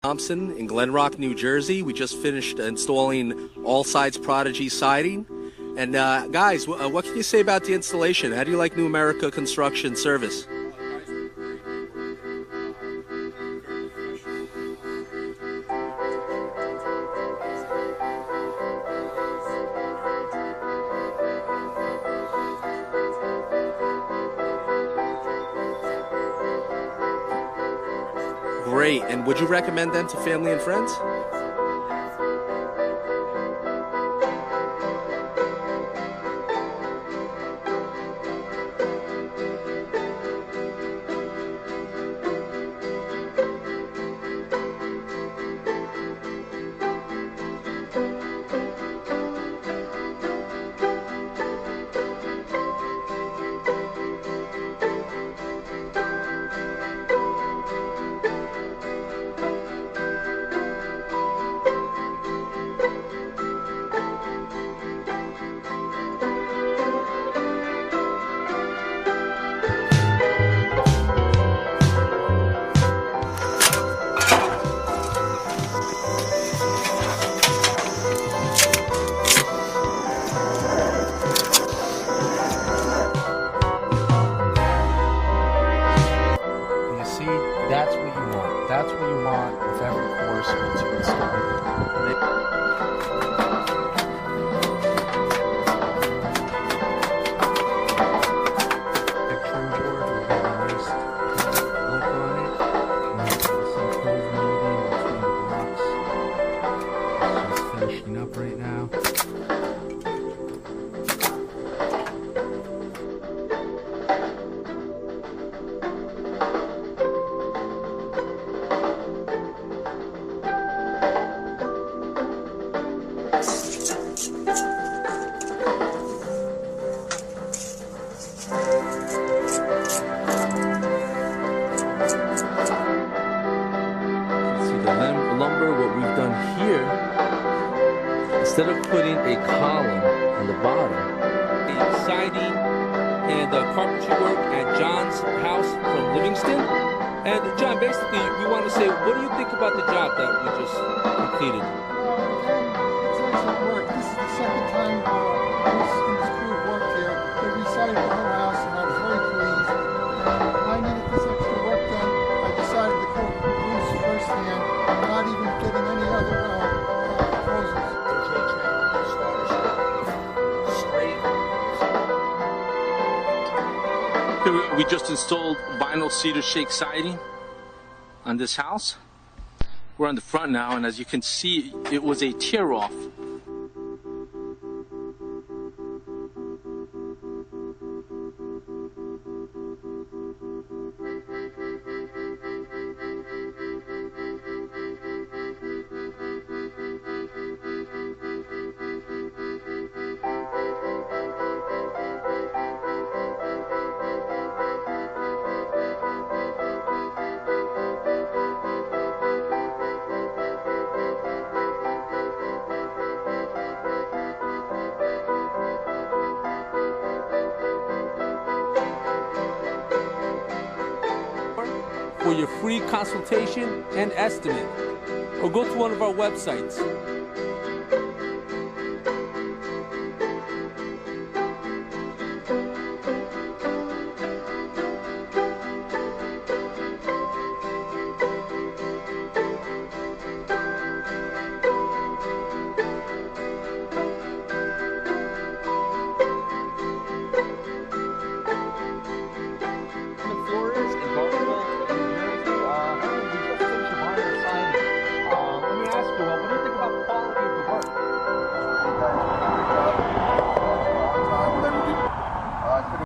Thompson in Glen Rock, New Jersey. We just finished installing all sides Prodigy siding. And guys, what can you say about the installation? How do you like New America Construction service? Great. And would you recommend them to family and friends? That's what you want. That's what you want with every course once you install. Finishing up right now. Lumber, what we've done here, instead of putting a column on the bottom, the siding and carpentry work at John's house from Livingston. And John, basically, we want to say, what do you think about the job that we just completed? It's excellent work. This is the second time this crew have worked here. They resided the whole house, and I was very pleased. I needed this extra work done. I decided to call Bruce firsthand, not even getting any other proposals. We just installed vinyl cedar shake siding on this house. We're on the front now, and as you can see, it was a tear-off. For your free consultation and estimate, or go to one of our websites.